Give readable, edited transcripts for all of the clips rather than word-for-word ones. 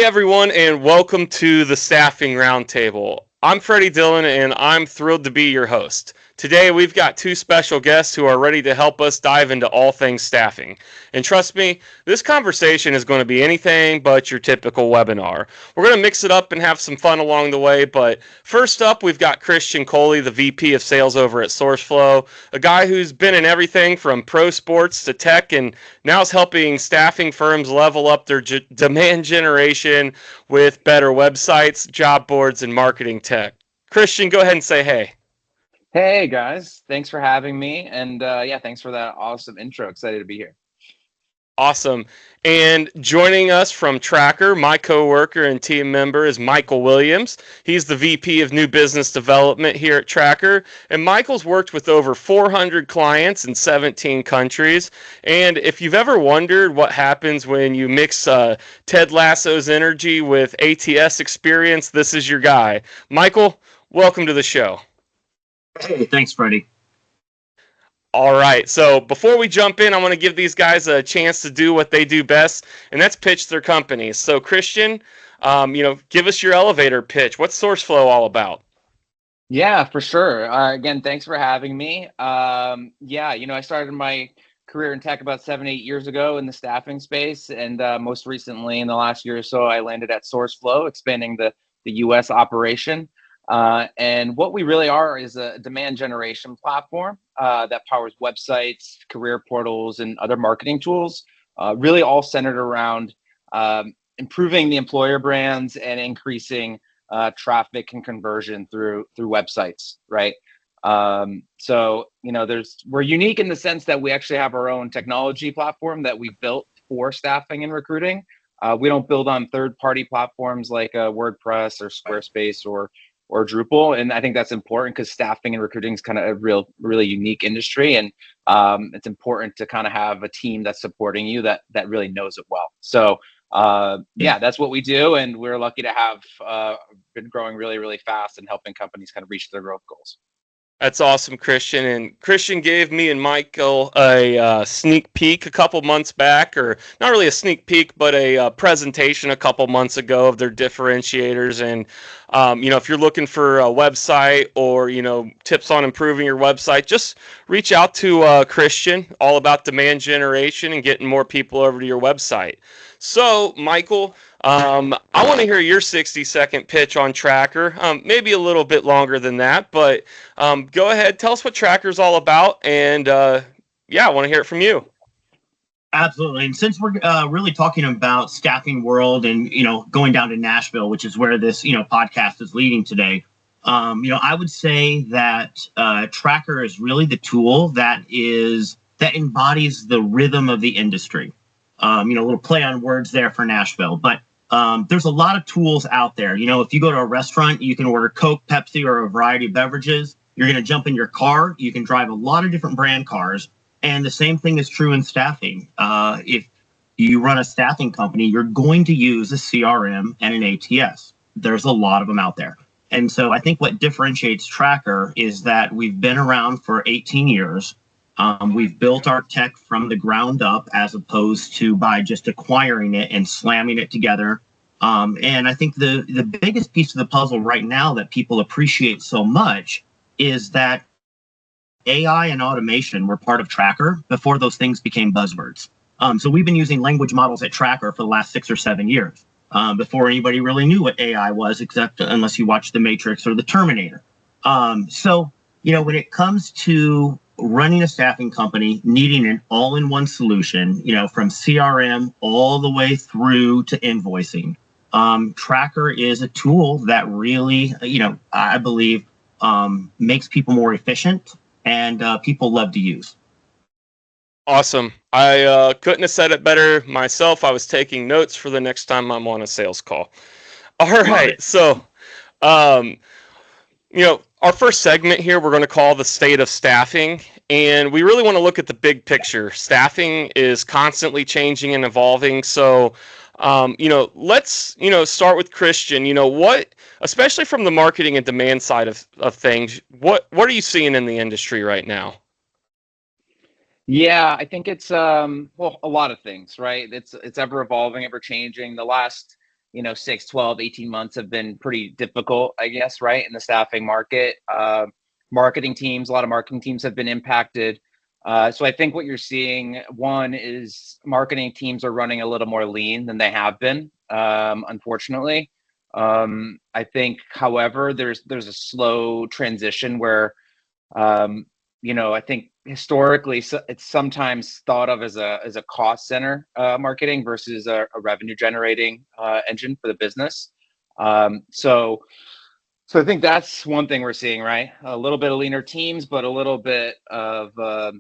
everyone, and welcome to the Staffing Roundtable. I'm Freddie Dillon, and I'm thrilled to be your host. Today, we've got two special guests who are ready to help us dive into all things staffing. And trust me, this conversation is going to be anything but your typical webinar. We're going to mix it up and have some fun along the way, but first up, we've got Christian Coley, the VP of Sales over at SourceFlow, a guy who's been in everything from pro sports to tech, and now is helping staffing firms level up their demand generation with better websites, job boards, and marketing tech. Christian, go ahead and say hey. Hey guys, thanks for having me, and thanks for that awesome intro. Excited to be here. Awesome. And joining us from Tracker, my coworker and team member is Michael Williams. He's the VP of New Business Development here at Tracker. And Michael's worked with over 400 clients in 17 countries. And if you've ever wondered what happens when you mix Ted Lasso's energy with ATS experience, this is your guy. Michael, welcome to the show. Hey, thanks, Freddie. All right, so before we jump in, I want to give these guys a chance to do what they do best, and that's pitch their companies. So, Christian, give us your elevator pitch. What's SourceFlow all about? Yeah, for sure. Again, thanks for having me. I started my career in tech about 7-8 years ago in the staffing space, and most recently in the last year or so, I landed at SourceFlow, expanding the U.S. operation. And what we really are is a demand generation platform that powers websites, career portals, and other marketing tools, really all centered around improving the employer brands and increasing traffic and conversion through websites, right? We're unique in the sense that we actually have our own technology platform that we built for staffing and recruiting. We don't build on third-party platforms like WordPress or Squarespace or Drupal. And I think that's important because staffing and recruiting is kind of a really unique industry. And it's important to kind of have a team that's supporting you that really knows it well. So that's what we do. And we're lucky to have been growing really, really fast and helping companies kind of reach their growth goals. That's awesome, Christian. And Christian gave me and Michael a sneak peek a couple months back, or not really a sneak peek, but a presentation a couple months ago of their differentiators. And, if you're looking for a website or, tips on improving your website, just reach out to Christian, all about demand generation and getting more people over to your website. So, Michael, I want to hear your 60-second pitch on Tracker, maybe a little bit longer than that, but go ahead, tell us what Tracker's all about, and I want to hear it from you. Absolutely. And since we're really talking about staffing world and, going down to Nashville, which is where this, podcast is leading today, I would say that Tracker is really the tool that embodies the rhythm of the industry. A little play on words there for Nashville, but there's a lot of tools out there. If you go to a restaurant, you can order Coke, Pepsi, or a variety of beverages. You're going to jump in your car. You can drive a lot of different brand cars. And the same thing is true in staffing. If you run a staffing company, you're going to use a CRM and an ATS. There's a lot of them out there. And so I think what differentiates Tracker is that we've been around for 18 years. We've built our tech from the ground up as opposed to by just acquiring it and slamming it together. And I think the biggest piece of the puzzle right now that people appreciate so much is that AI and automation were part of Tracker before those things became buzzwords. So we've been using language models at Tracker for the last 6 or 7 years before anybody really knew what AI was, except unless you watched The Matrix or The Terminator. When it comes to running a staffing company, needing an all-in-one solution, from CRM all the way through to invoicing, Tracker is a tool that really, I believe, makes people more efficient and people love to use. Awesome. I couldn't have said it better myself. I was taking notes for the next time I'm on a sales call. All right. So, our first segment here, we're going to call the state of staffing. And we really want to look at the big picture. Staffing is constantly changing and evolving. So, let's, start with Christian. What, especially from the marketing and demand side of things, what are you seeing in the industry right now? Yeah, I think it's a lot of things, right? It's ever evolving, ever changing. The last last 6, 12, 18 months have been pretty difficult, I guess, right, in the staffing market. A lot of marketing teams have been impacted. So I think what you're seeing, one, is marketing teams are running a little more lean than they have been, unfortunately. I think, however, there's a slow transition where, I think historically it's sometimes thought of as a cost center marketing versus a revenue generating engine for the business. So I think that's one thing we're seeing, right? A little bit of leaner teams, but a little bit of a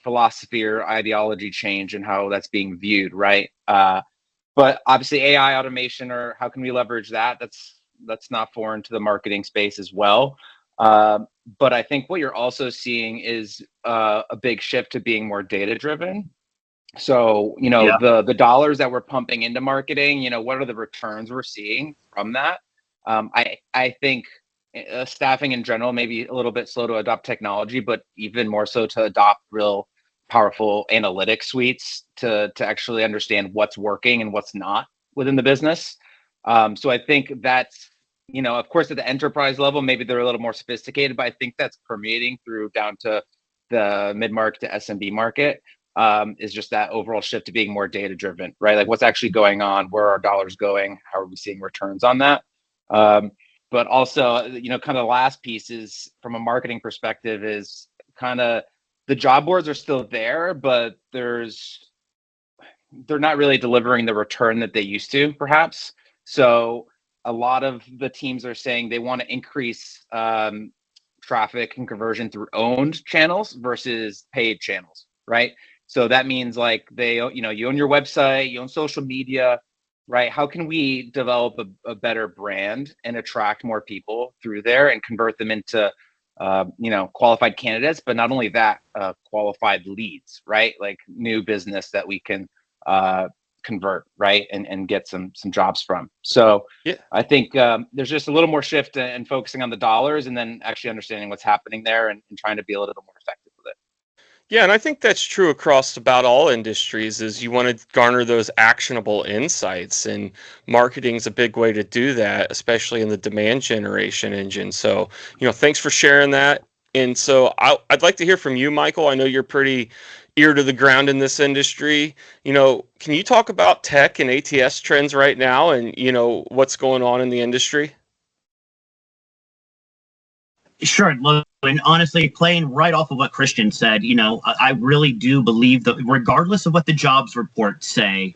philosophy or ideology change in how that's being viewed, right? But obviously AI automation, or how can we leverage that? That's not foreign to the marketing space as well. But I think what you're also seeing is a big shift to being more data driven. So, Yeah. the dollars that we're pumping into marketing, what are the returns we're seeing from that? I think staffing in general may be a little bit slow to adopt technology, but even more so to adopt real powerful analytic suites to actually understand what's working and what's not within the business. So I think that's, of course, at the enterprise level, maybe they're a little more sophisticated, but I think that's permeating through down to the mid-market to SMB market. Is just that overall shift to being more data driven, right? Like, what's actually going on, where are our dollars going, how are we seeing returns on that? But also, kind of the last piece is, from a marketing perspective, is kind of the job boards are still there, but they're not really delivering the return that they used to, perhaps. So a lot of the teams are saying they want to increase traffic and conversion through owned channels versus paid channels, right? So that means, like, you own your website, you own social media, right? How can we develop a better brand and attract more people through there and convert them into, qualified candidates, but not only that, qualified leads, right? Like new business that we can convert, right? And get some jobs from. So yeah, I think there's just a little more shift in focusing on the dollars and then actually understanding what's happening there and trying to be a little more effective with it. Yeah, and I think that's true across about all industries, is you want to garner those actionable insights, and marketing's a big way to do that, especially in the demand generation engine. So, thanks for sharing that. And so I'd like to hear from you, Michael. I know you're pretty ear to the ground in this industry. Can you talk about tech and ATS trends right now and, what's going on in the industry? Sure. Look, and honestly, playing right off of what Christian said, I really do believe that regardless of what the jobs reports say,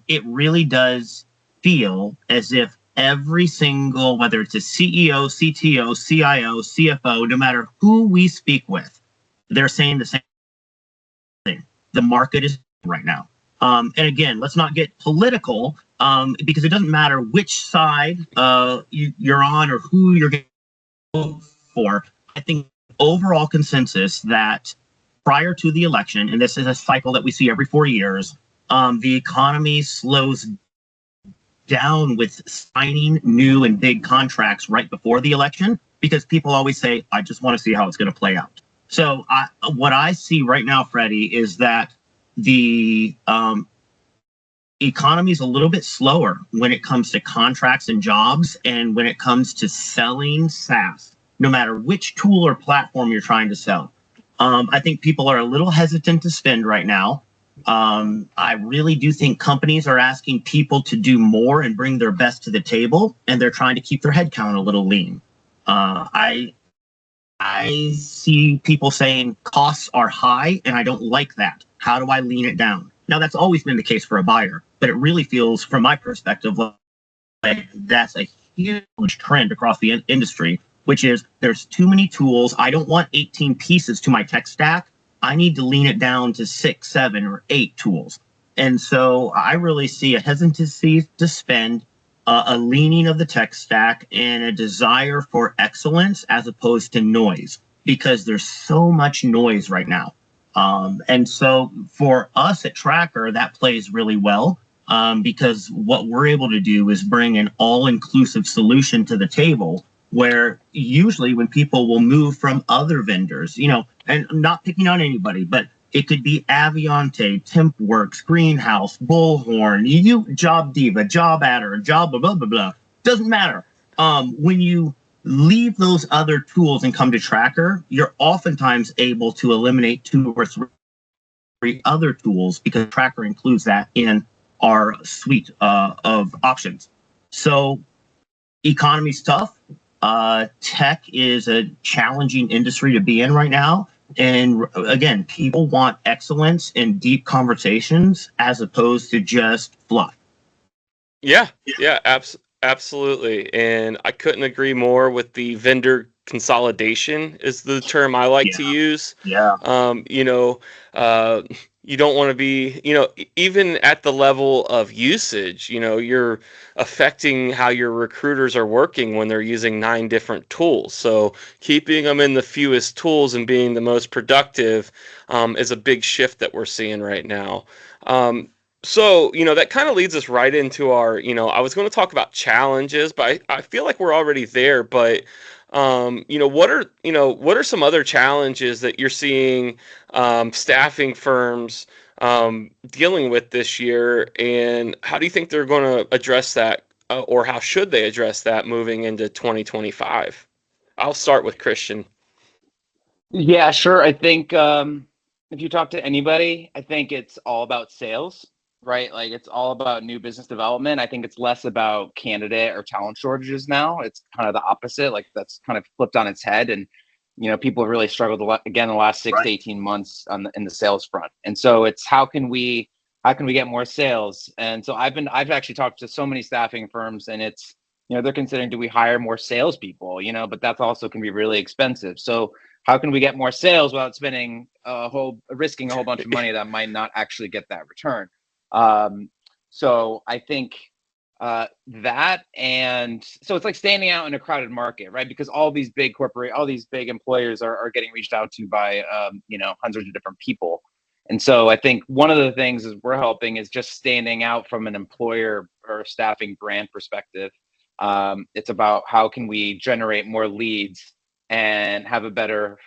it really does feel as if every single, whether it's a CEO, CTO, CIO, CFO, no matter who we speak with, they're saying the same thing. The market is right now. And again, let's not get political, because it doesn't matter which side you're on or who you're going to vote for. I think overall consensus that prior to the election, and this is a cycle that we see every 4 years, the economy slows down with signing new and big contracts right before the election, because people always say, I just want to see how it's going to play out. So what I see right now, Freddie, is that the economy is a little bit slower when it comes to contracts and jobs, and when it comes to selling SaaS, no matter which tool or platform you're trying to sell. I think people are a little hesitant to spend right now. I really do think companies are asking people to do more and bring their best to the table, and they're trying to keep their headcount a little lean. I see people saying costs are high, and I don't like that. How do I lean it down? Now, that's always been the case for a buyer, but it really feels, from my perspective, like that's a huge trend across the industry, which is there's too many tools. I don't want 18 pieces to my tech stack. I need to lean it down to 6, 7, or 8 tools. And so I really see a hesitancy to spend, a leaning of the tech stack, and a desire for excellence as opposed to noise, because there's so much noise right now. And so for us at Tracker, that plays really well, because what we're able to do is bring an all-inclusive solution to the table, where usually when people will move from other vendors, and I'm not picking on anybody, but It could be Aviante, TempWorks, Greenhouse, Bullhorn, you Job Diva, Job Adder, Job blah blah blah blah. Doesn't matter. When you leave those other tools and come to Tracker, you're oftentimes able to eliminate 2 or 3 other tools because Tracker includes that in our suite of options. So economy's tough. Tech is a challenging industry to be in right now. And again, people want excellence and deep conversations as opposed to just fluff. Yeah, absolutely. And I couldn't agree more with the vendor consolidation is the term I like to use. Yeah. You don't want to be, even at the level of usage, you're affecting how your recruiters are working when they're using 9 different tools. So keeping them in the fewest tools and being the most productive is a big shift that we're seeing right now. So, that kind of leads us right into our, I was going to talk about challenges, but I feel like we're already there. But, what are some other challenges that you're seeing staffing firms dealing with this year, and how do you think they're going to address that, or how should they address that moving into 2025? I'll start with Christian. Yeah, sure. I think if you talk to anybody, I think it's all about sales, right? Like it's all about new business development. I think it's less about candidate or talent shortages now. It's kind of the opposite. Like that's kind of flipped on its head. And, people have really struggled a lot, again, the last 6 to 18 months in the sales front. And so it's how can we get more sales? And so I've actually talked to so many staffing firms, and it's, they're considering, do we hire more salespeople? But that's also can be really expensive. So how can we get more sales without spending risking a whole bunch of money that might not actually get that return? So I think that, and so it's like standing out in a crowded market, right? Because all these big employers are getting reached out to by hundreds of different people. And so I think one of the things is we're helping is just standing out from an employer or staffing brand perspective. It's about how can we generate more leads and have a better,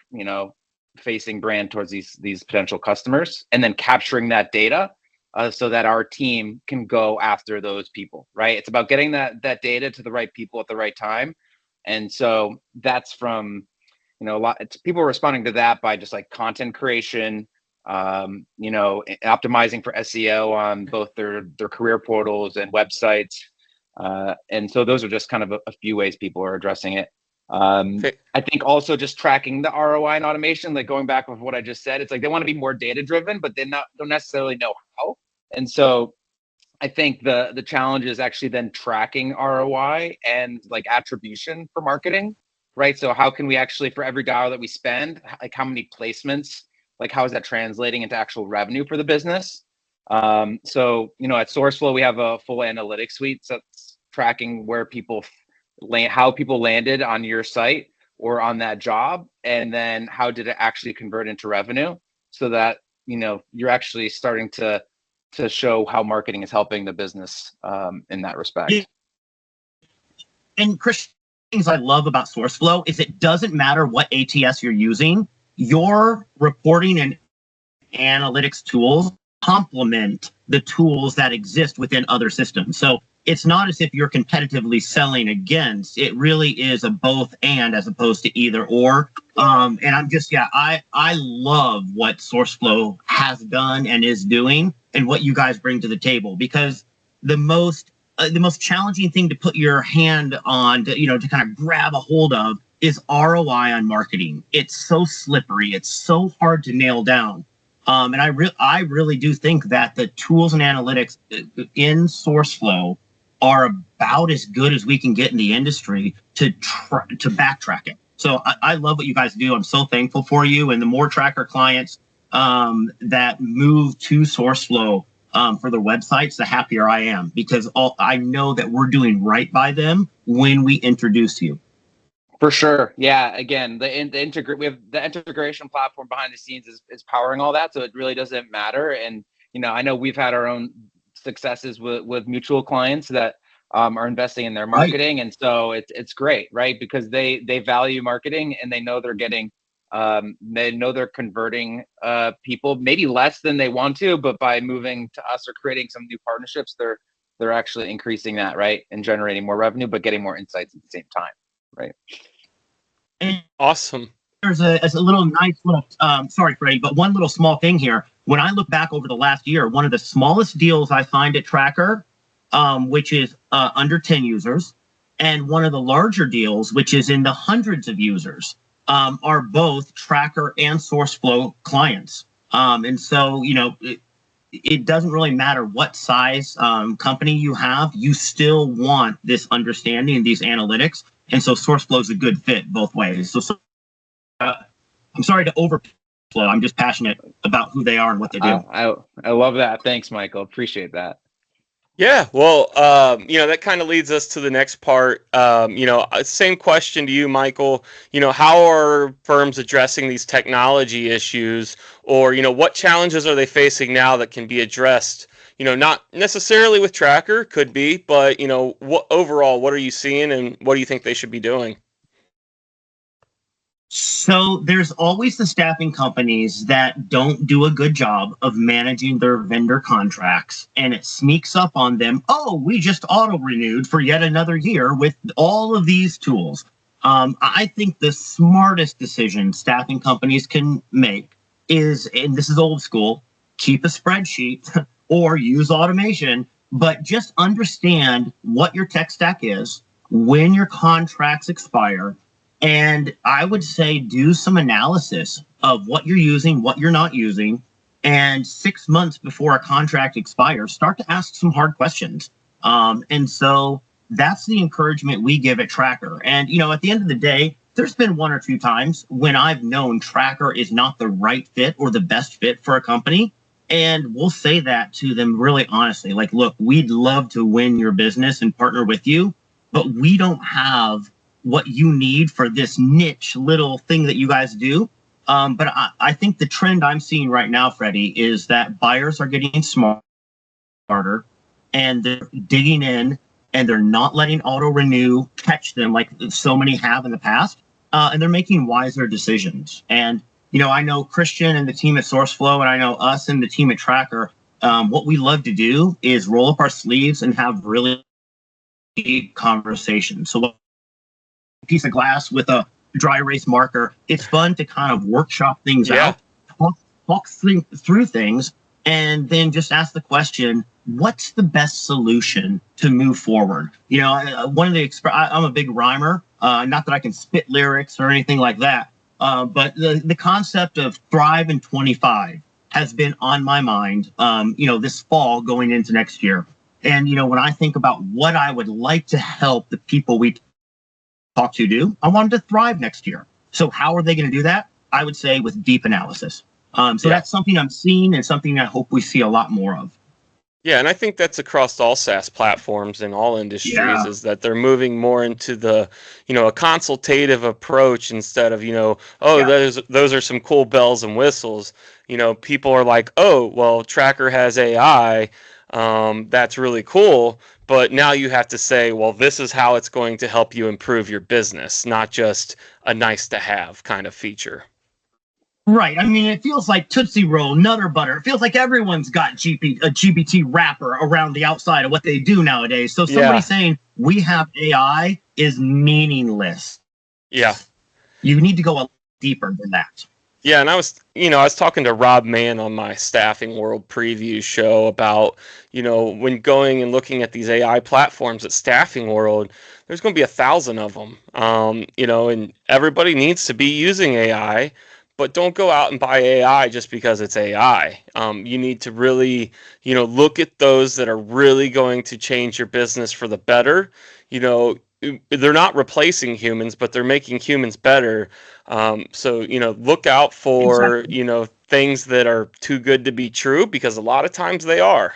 facing brand towards these potential customers, and then capturing that data so that our team can go after those people, right? It's about getting that data to the right people at the right time. And so that's from, people are responding to that by just like content creation, optimizing for SEO on both their career portals and websites. And so those are just kind of a few ways people are addressing it. I think also just tracking the ROI and automation, like going back with what I just said, it's like they want to be more data driven, but they don't necessarily know how. And so I think the challenge is actually then tracking ROI and like attribution for marketing, right? So how can we actually, for every dollar that we spend, like how many placements, like how is that translating into actual revenue for the business? So, at SourceFlow, we have a full analytics suite that's tracking where how people landed on your site or on that job, and then how did it actually convert into revenue, so that you're actually starting to show how marketing is helping the business in that respect. Yeah. And Christian, things I love about SourceFlow is it doesn't matter what ATS you're using, your reporting and analytics tools complement the tools that exist within other systems. So it's not as if you're competitively selling against. It really is a both and as opposed to either or. And I'm just, I love what SourceFlow has done and is doing and what you guys bring to the table, because the most challenging thing to put your hand on, to kind of grab a hold of, is ROI on marketing. It's so slippery. It's so hard to nail down. And I really do think that the tools and analytics in SourceFlow are about as good as we can get in the industry to backtrack it. So I love what you guys do. I'm so thankful for you. And the more Tracker clients that move to SourceFlow for their websites, the happier I am, because I know that we're doing right by them when we introduce you. For sure. Yeah. Again, we have the integration platform behind the scenes is powering all that. So it really doesn't matter. And, I know we've had our own successes with mutual clients that are investing in their marketing. Right. And so it's great, right? Because they value marketing and they know they're getting They know they're converting people, maybe less than they want to, but by moving to us or creating some new partnerships, they're actually increasing that, right, and generating more revenue, but getting more insights at the same time, right? And Awesome. there's a little nice little, sorry, Freddie, but one little small thing here. When I look back over the last year, one of the smallest deals I signed at Tracker, which is under 10 users, and one of the larger deals, which is in the hundreds of users, are both Tracker and SourceFlow clients. And so, it doesn't really matter what size company you have, you still want this understanding and these analytics. And so SourceFlow is a good fit both ways. So I'm sorry to overflow. I'm just passionate about who they are and what they do. I love that. Thanks, Michael. Appreciate that. Yeah, well, that kind of leads us to the next part. Same question to you, Michael. How are firms addressing these technology issues, or, what challenges are they facing now that can be addressed? Not necessarily with Tracker, could be, but, what are you seeing and what do you think they should be doing? So there's always the staffing companies that don't do a good job of managing their vendor contracts, and it sneaks up on them. Oh, we just auto-renewed for yet another year with all of these tools. I think the smartest decision staffing companies can make is, and this is old school, keep a spreadsheet or use automation, but just understand what your tech stack is, when your contracts expire. And I would say do some analysis of what you're using, what you're not using. And 6 months before a contract expires, start to ask some hard questions. And so that's the encouragement we give at Tracker. And, at the end of the day, there's been one or two times when I've known Tracker is not the right fit or the best fit for a company. And we'll say that to them really honestly, like, look, we'd love to win your business and partner with you, but we don't have what you need for this niche little thing that you guys do. But I think the trend I'm seeing right now, Freddie, is that buyers are getting smarter and they're digging in and they're not letting auto renew catch them like so many have in the past. And they're making wiser decisions. And, I know Christian and the team at SourceFlow, and I know us and the team at Tracker, what we love to do is roll up our sleeves and have really deep conversations. So piece of glass with a dry erase marker. It's fun to kind of workshop things out, talk through things, and then just ask the question, what's the best solution to move forward? I'm a big rhymer, not that I can spit lyrics or anything like that, but the concept of Thrive in 25 has been on my mind, this fall going into next year. And, when I think about what I would like to help the people we talk to do, I want them to thrive next year. So how are they going to do that? I would say with deep analysis. That's something I'm seeing and something I hope we see a lot more of. Yeah, and I think that's across all SaaS platforms in all industries, is that they're moving more into the, a consultative approach instead of, those are some cool bells and whistles. People are like, oh, well, Tracker has AI. That's really cool. But now you have to say, well, this is how it's going to help you improve your business, not just a nice to have kind of feature. Right. I mean, it feels like Tootsie Roll, Nutter Butter. It feels like everyone's got a GPT wrapper around the outside of what they do nowadays. So somebody saying we have AI is meaningless. Yeah. You need to go a lot deeper than that. Yeah, and I was talking to Rob Mann on my Staffing World preview show about, when going and looking at these AI platforms at Staffing World, there's going to be 1,000 of them, and everybody needs to be using AI, but don't go out and buy AI just because it's AI. You need to really, look at those that are really going to change your business for the better. They're not replacing humans, but they're making humans better. So, look out for, things that are too good to be true, because a lot of times they are.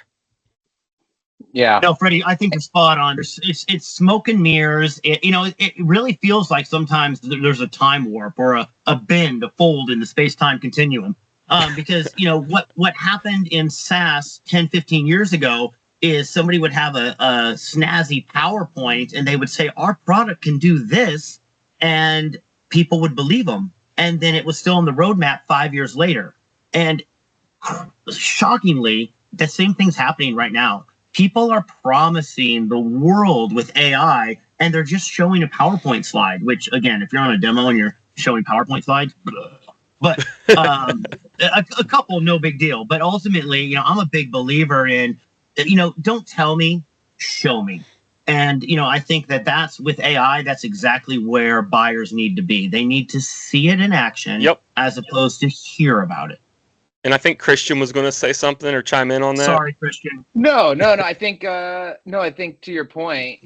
Yeah. No, Freddie, I think you're spot on. It's smoke and mirrors. It really feels like sometimes there's a time warp or a bend, a fold in the space-time continuum. Because, what happened in SaaS 10, 15 years ago is somebody would have a snazzy PowerPoint and they would say, our product can do this, and people would believe them. and then it was still on the roadmap 5 years later. And shockingly, the same thing's happening right now. People are promising the world with AI, and they're just showing a PowerPoint slide, which, again, if you're on a demo and you're showing PowerPoint slides, but a couple, no big deal. But ultimately, I'm a big believer in, don't tell me, show me. And, I think that's with AI, that's exactly where buyers need to be. They need to see it in action as opposed to hear about it. And I think Christian was going to say something or chime in on that. Sorry, Christian. No. I think I think to your point,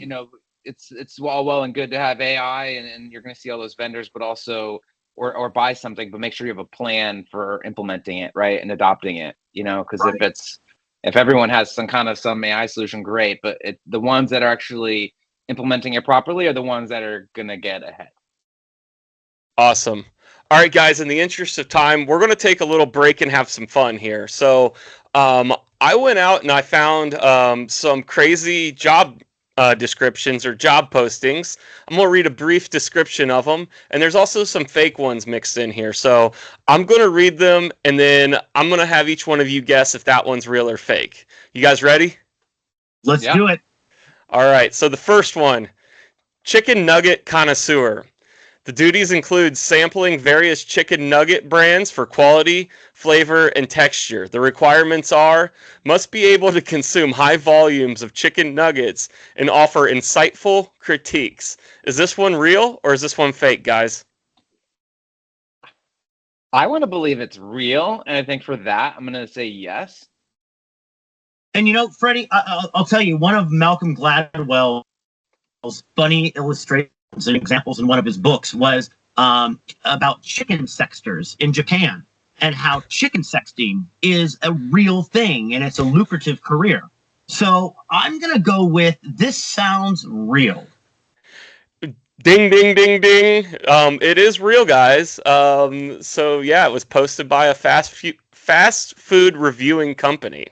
it's all well and good to have AI and you're going to see all those vendors, but also or buy something, but make sure you have a plan for implementing it, right, and adopting it. Because if everyone has some AI solution, great, but the ones that are actually implementing it properly are the ones that are going to get ahead. Awesome. All right, guys, in the interest of time, we're going to take a little break and have some fun here. So I went out and I found some crazy job descriptions or job postings. I'm going to read a brief description of them, and there's also some fake ones mixed in here. So I'm going to read them, and then I'm going to have each one of you guess if that one's real or fake. You guys ready? Let's do it. All right, so the first one, chicken nugget connoisseur. The duties include sampling various chicken nugget brands for quality, flavor, and texture. The requirements are, must be able to consume high volumes of chicken nuggets and offer insightful critiques. Is this one real or is this one fake, guys? I want to believe it's real, and I think for that, I'm going to say yes. And Freddie, I'll tell you, one of Malcolm Gladwell's funny illustrations and examples in one of his books was about chicken sexters in Japan and how chicken sexting is a real thing and it's a lucrative career. So I'm going to go with this sounds real. Ding, ding, ding, ding. It is real, guys. So yeah, it was posted by a fast food reviewing company.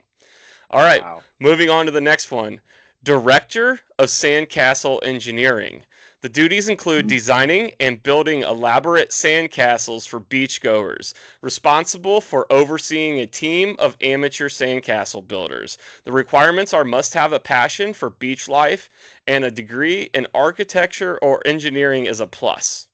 All right, wow. Moving on to the next one. Director of Sandcastle Engineering. The duties include designing and building elaborate sandcastles for beachgoers, responsible for overseeing a team of amateur sandcastle builders. The requirements are must have a passion for beach life and a degree in architecture or engineering is a plus.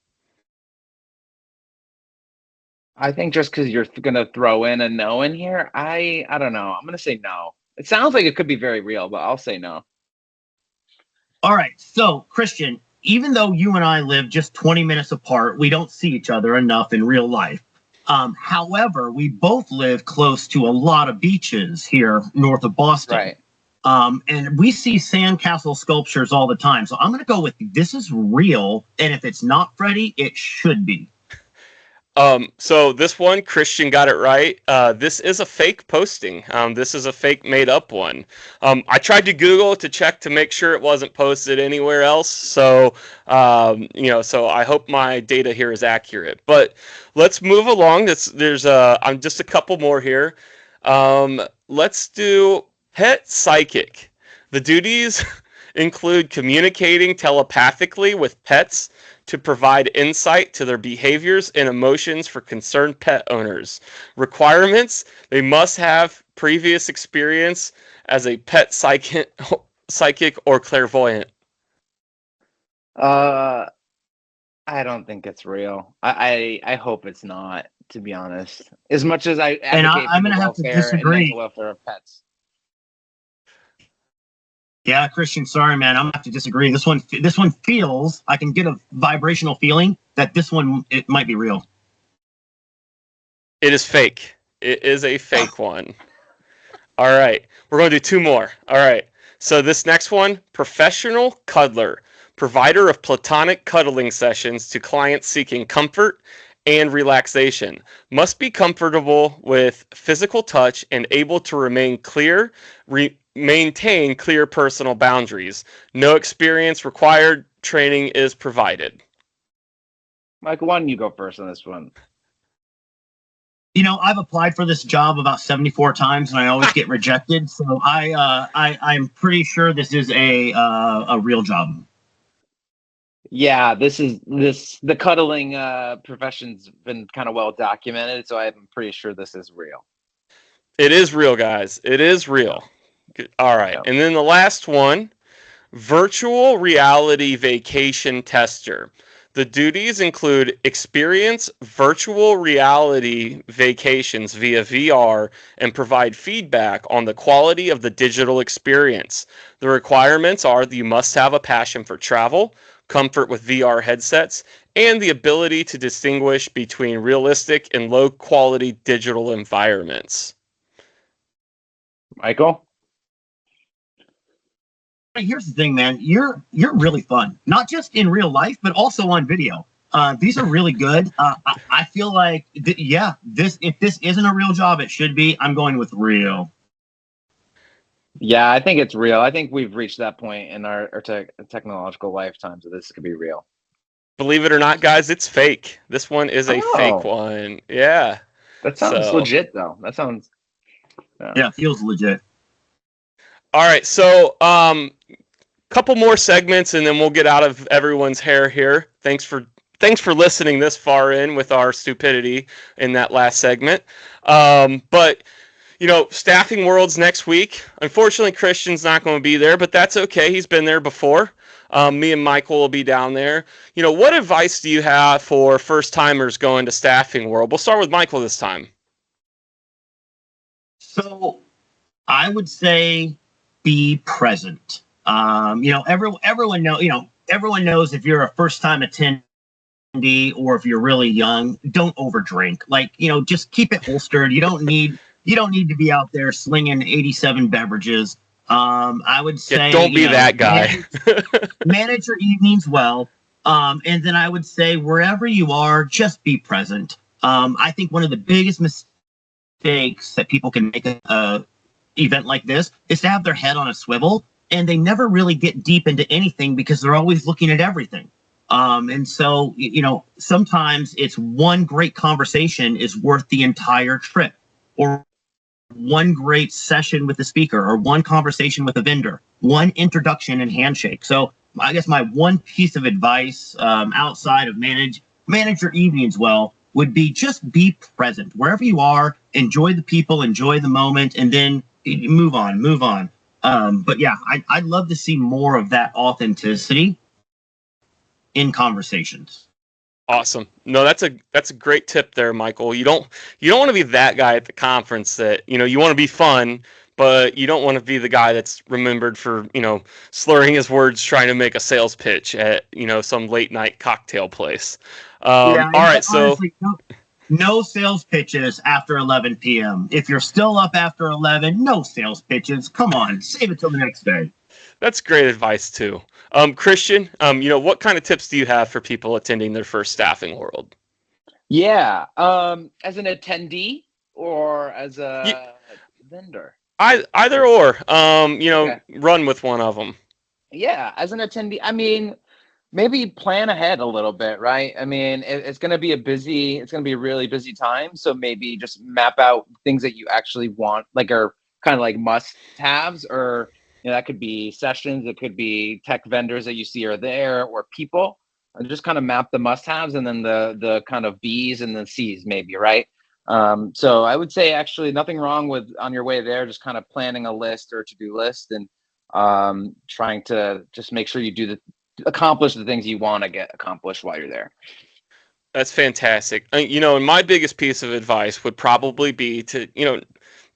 I think just because you're going to throw in a no in here, I don't know. I'm going to say no. It sounds like it could be very real, but I'll say no. All right. So, Christian, even though you and I live just 20 minutes apart, we don't see each other enough in real life. However, we both live close to a lot of beaches here north of Boston. Right. And we see sandcastle sculptures all the time. So I'm going to go with this is real. And if it's not Freddie, it should be. So this one, Christian got it right. This is a fake posting. This is a fake made up one. I tried to Google to check to make sure it wasn't posted anywhere else. So, so I hope my data here is accurate, but let's move along. There's just a couple more here. Let's do pet psychic. The duties include communicating telepathically with pets to provide insight to their behaviors and emotions for concerned pet owners. Requirements: they must have previous experience as a pet psychic or clairvoyant. I don't think it's real. I hope it's not, to be honest. As much as I advocate I'm going to have to disagree. And the welfare of pets. Yeah, Christian, sorry, man. I'm going to have to disagree. This one feels, I can get a vibrational feeling that this one, it might be real. It is fake. It is a fake one. All right. We're going to do two more. All right. So this next one, professional cuddler, provider of platonic cuddling sessions to clients seeking comfort and relaxation. Must be comfortable with physical touch and able to remain clear, maintain clear personal boundaries. No experience required. Training is provided. Michael, why don't you go first on this one? I've applied for this job about 74 times and I always get rejected. So I'm pretty sure this is a real job. Yeah, the cuddling profession's been kind of well documented, so I'm pretty sure this is real. It is real, guys. It is Yeah. real. All right. Yeah. And then the last one, virtual reality vacation tester. The duties include experience virtual reality vacations via VR and provide feedback on the quality of the digital experience. The requirements are that you must have a passion for travel, comfort with VR headsets, and the ability to distinguish between realistic and low quality digital environments. Michael? Here's the thing, man. You're really fun, not just in real life, but also on video. These are really good. I feel like, this if this isn't a real job, it should be. I'm going with real. Yeah, I think it's real. I think we've reached that point in our technological lifetime, so this could be real. Believe it or not, guys, it's fake. This one is a fake Oh. one. Yeah. That sounds legit, though. That sounds. Yeah, feels legit. All right, so couple more segments, and then we'll get out of everyone's hair here. Thanks for listening this far in with our stupidity in that last segment. But Staffing Worlds next week. Unfortunately, Christian's not going to be there, but that's okay. He's been there before. Me and Michael will be down there. What advice do you have for first timers going to Staffing World? We'll start with Michael this time. So, I would say be present. Everyone knows if you're a first time attendee or if you're really young, don't overdrink. Just keep it holstered. You don't need to be out there slinging 87 beverages. I would say don't be that guy. manage your evenings well. And then I would say wherever you are, just be present. I think one of the biggest mistakes that people can make a event like this is to have their head on a swivel, and they never really get deep into anything because they're always looking at everything. And so, sometimes it's one great conversation is worth the entire trip, or one great session with the speaker, or one conversation with a vendor, one introduction and handshake. So I guess my one piece of advice outside of manage your evenings well would be just be present wherever you are, enjoy the people, enjoy the moment, and then move on. But yeah, I'd love to see more of that authenticity in conversations. Awesome. No, that's a great tip there, Michael. You don't want to be that guy at the conference that, you want to be fun, but you don't want to be the guy that's remembered for, slurring his words trying to make a sales pitch at, some late night cocktail place. All right. Honestly, no sales pitches after 11 p.m. If you're still up after 11, no sales pitches. Come on, save it till the next day. That's great advice too. Christian, what kind of tips do you have for people attending their first Staffing World? Yeah, as an attendee or as a vendor? Either or. Okay. Run with one of them. Yeah, as an attendee, I mean, maybe plan ahead a little bit, right? I mean, it's going to be a really busy time. So maybe just map out things that you actually want, are kind of like must-haves, or, that could be sessions. It could be tech vendors that you see are there, or people, and just kind of map the must-haves and then the kind of B's and the C's maybe, right? So I would say actually nothing wrong with on your way there, just kind of planning a list or to-do list and trying to just make sure you accomplish the things you want to get accomplished while you're there. That's fantastic. And my biggest piece of advice would probably be to,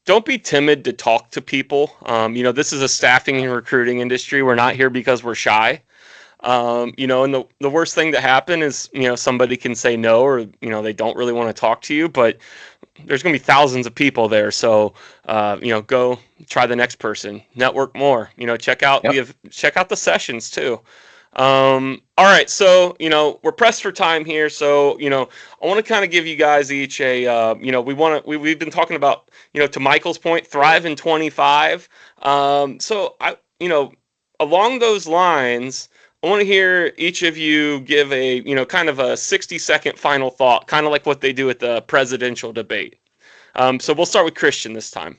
don't be timid to talk to people. This is a staffing and recruiting industry. We're not here because we're shy. And the worst thing to happen is, somebody can say no, or, they don't really want to talk to you, but there's going to be thousands of people there. So, go try the next person, network more, check out the sessions too. All right. So, we're pressed for time here. So, I want to kind of give you guys each a, we've been talking about, to Michael's point, thrive in 25. So along those lines, I want to hear each of you give a, kind of a 60-second final thought, kind of like what they do at the presidential debate. So we'll start with Christian this time.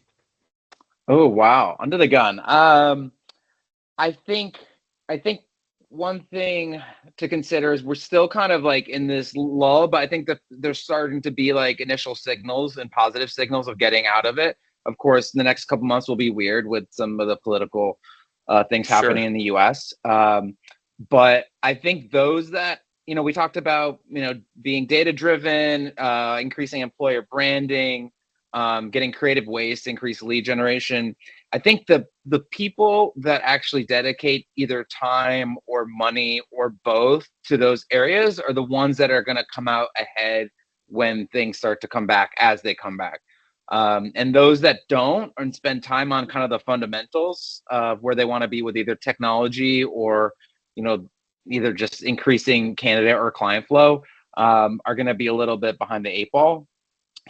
Oh, wow. Under the gun. I think one thing to consider is we're still kind of like in this lull, but I think that there's starting to be like initial signals and positive signals of getting out of it. Of course, the next couple months will be weird with some of the political things happening in the US. But I think those that, we talked about, being data driven, increasing employer branding, getting creative ways to increase lead generation. I think the people that actually dedicate either time or money or both to those areas are the ones that are going to come out ahead when things start to come back, as they come back. And those that don't and spend time on kind of the fundamentals of where they want to be with either technology or, either just increasing candidate or client flow, are going to be a little bit behind the 8 ball.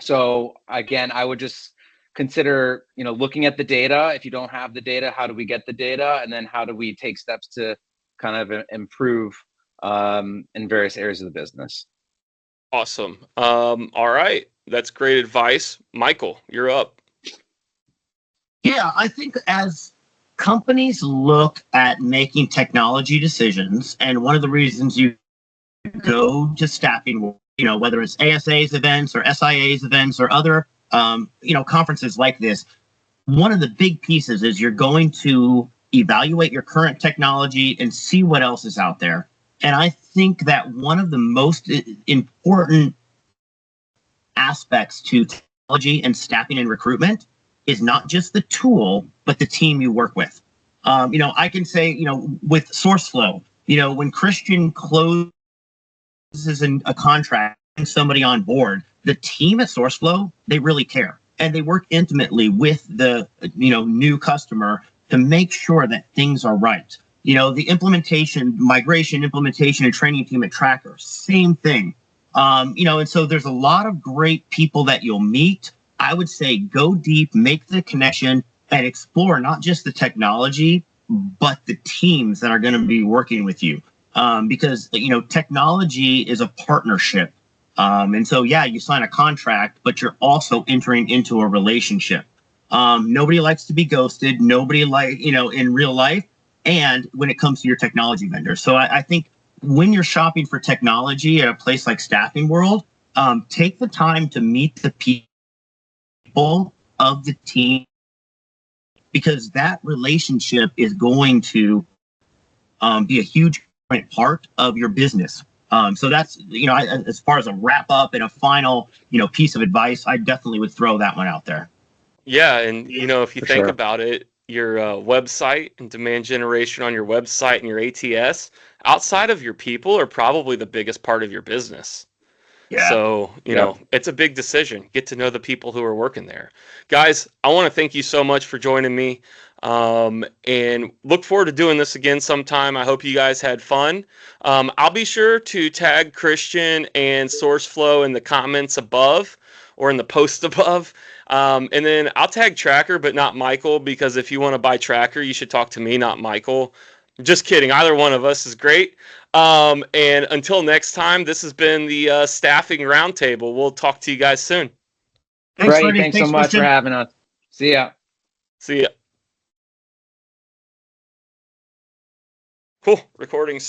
So again, I would just consider, looking at the data. If you don't have the data, how do we get the data? And then how do we take steps to kind of improve in various areas of the business? Awesome. All right. That's great advice. Michael, you're up. Yeah, I think as companies look at making technology decisions, and one of the reasons you go to staffing, whether it's ASA's events or SIA's events or other, conferences like this, one of the big pieces is you're going to evaluate your current technology and see what else is out there. And I think that one of the most important aspects to technology and staffing and recruitment is not just the tool, but the team you work with. I can say, with SourceFlow, when Christian closes a contract and somebody on board, the team at SourceFlow, they really care. And they work intimately with the, new customer to make sure that things are right. The migration, implementation, and training team at Tracker, same thing. And so there's a lot of great people that you'll meet. I would say go deep, make the connection, and explore not just the technology, but the teams that are going to be working with you. Because, technology is a partnership. And so, you sign a contract, but you're also entering into a relationship. Nobody likes to be ghosted. Nobody in real life. And when it comes to your technology vendor. So I think when you're shopping for technology at a place like Staffing World, take the time to meet the people of the team, because that relationship is going to be a huge part of your business. So that's, as far as a wrap up and a final, piece of advice, I definitely would throw that one out there. Yeah. And, if you think about it, your website and demand generation on your website and your ATS outside of your people are probably the biggest part of your business. Yeah. So, it's a big decision. Get to know the people who are working there. Guys, I want to thank you so much for joining me, and look forward to doing this again sometime. I hope you guys had fun. I'll be sure to tag Christian and SourceFlow in the comments above or in the post above. And then I'll tag Tracker, but not Michael, because if you want to buy Tracker, you should talk to me, not Michael. Just kidding. Either one of us is great. And until next time, this has been the Staffing Roundtable. We'll talk to you guys soon. Thanks so much for having us. See ya. See ya. Cool. Recording.